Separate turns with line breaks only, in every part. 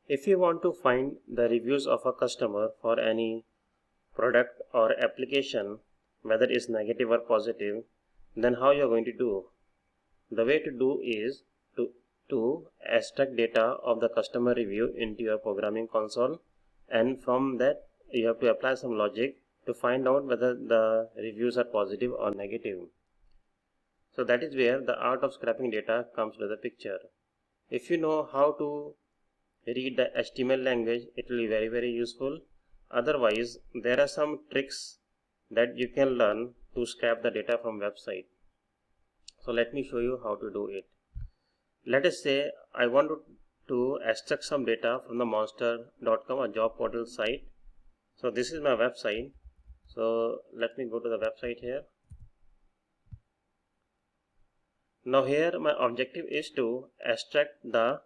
If you want to find the reviews of a customer for any product or application, whether it's negative or positive, then how you're going to do? The way to do is to extract data of the customer review into your programming console, and from that you have to apply some logic to find out whether the reviews are positive or negative. So that is where the art of scraping data comes to the picture. If you know how to read the HTML language, it will be very useful. Otherwise, there are some tricks that you can learn to scrap the data from website. So let me show you how to do it. Let us say I want to extract some data from the monster.com, a job portal site. So this is my website. So let me go to the website here. Now here my objective is to extract the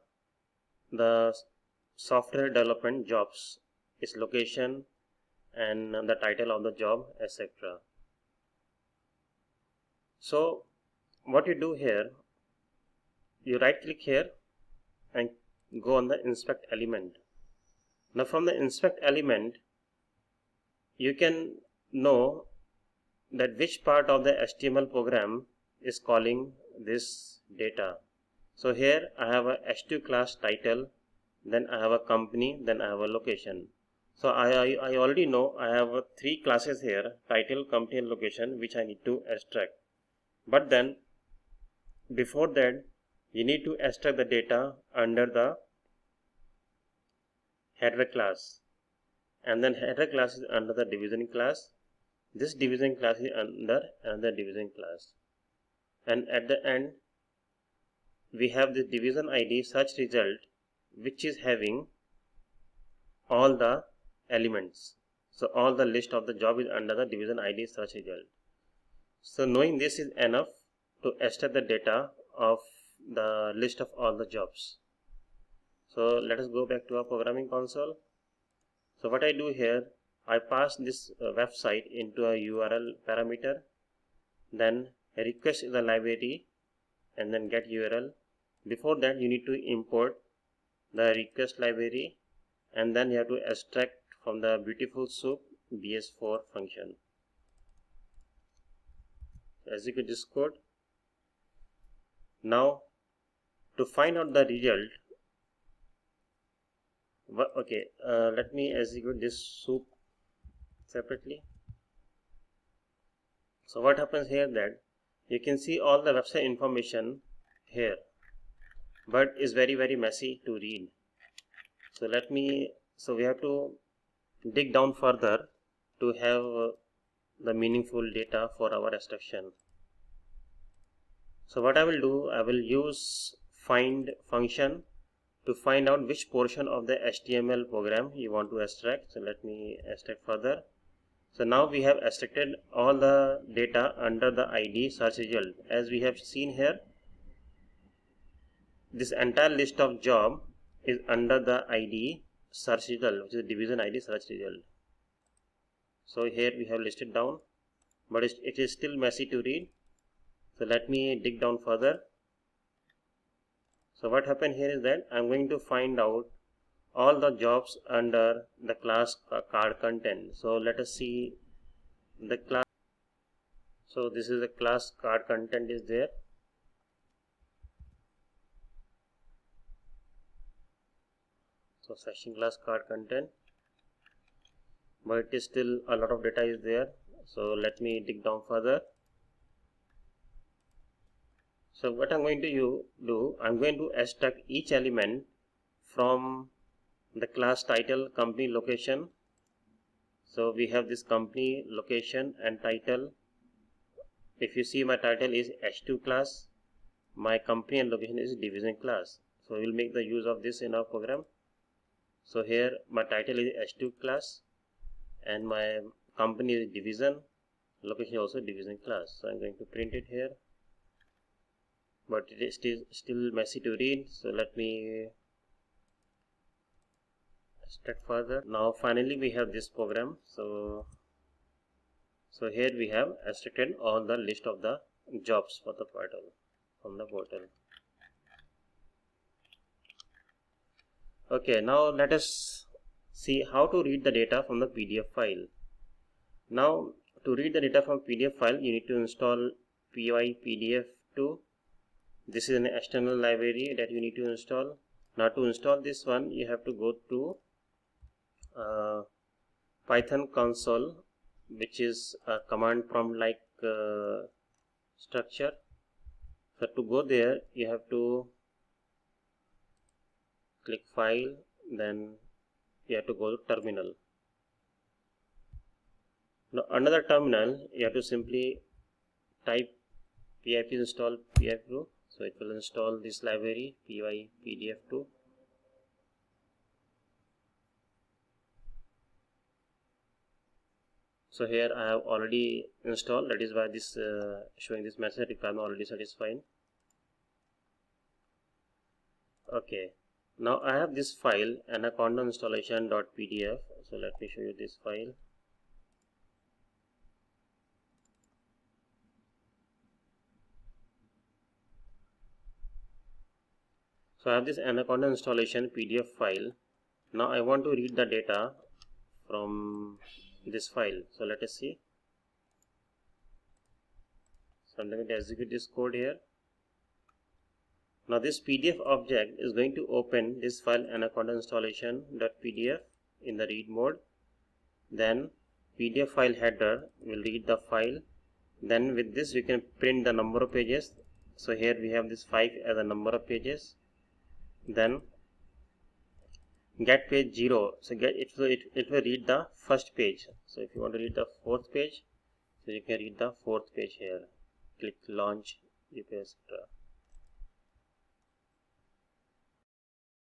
software development jobs, its location and the title of the job, etc. So what you do here, you right click here and go on the inspect element. Now from the inspect element you can know that which part of the HTML program is calling this data. So here I have a H2 class title, then I have a company, then I have a location. So I already know I have three classes here, title, company and location, which I need to extract. But then before that you need to extract the data under the header class, and then header class is under the division class. This division class is under another division class, and at the end we have this division ID search result, which is having all the elements. So all the list of the job is under the division ID search result. So knowing this is enough to extract the data of the list of all the jobs. So let us go back to our programming console. So what I do here, I pass this website into a URL parameter, then request is the library, and then get URL. Before that you need to import the request library, and then you have to extract from the beautiful soup bs4 function. Execute this code. Now to find out the result, let me execute this soup separately. So what happens here, that you can see all the website information here, but it's very messy to read. So we have to dig down further to have the meaningful data for our extraction. So what I will do, I will use find function to find out which portion of the HTML program you want to extract. So let me extract further. So now we have extracted all the data under the ID search result. As we have seen here, this entire list of job is under the ID search result, which is division ID search result. So here we have listed down, but it is still messy to read. So let me dig down further. So what happened here is that I'm going to find out all the jobs under the class card content. So let us see the class. So this is the class card content is there. So section class card content, but it is still a lot of data is there. So let me dig down further. So what I'm going to do, I'm going to extract each element from the class title, company, location. So we have this company, location and title. If you see, my title is H2 class, my company and location is division class. So we'll make the use of this in our program. So here my title is H2 class and my company is division, location also division class. So I'm going to print it here, but it is still messy to read. So let me extract further. Now finally we have this program. So here we have extracted all the list of the jobs for the portal from the portal. Okay, now let us see how to read the data from the PDF file. Now to read the data from PDF file, you need to install PyPDF2. This is an external library that you need to install. Now to install this one, you have to go to Python console, which is a command prompt like structure. So to go there, you have to click file, then you have to go to terminal. Now under the terminal, you have to simply type pip install pip2. So it will install this library pypdf2. So here I have already installed, that is why this showing this message requirement already satisfied. Okay, now I have this file anaconda installation.pdf. So let me show you this file. So I have this anaconda installation PDF file. Now I want to read the data from this file. So let us see. So I'm going to execute this code here. Now this PDF object is going to open this file anaconda installation.pdf in the read mode. Then PDF file header will read the file. Then with this we can print the number of pages. So here we have this 5 as a number of pages. Then get page 0. So it will read the first page. So if you want to read the fourth page, so you can read the fourth page here. Click launch, etc.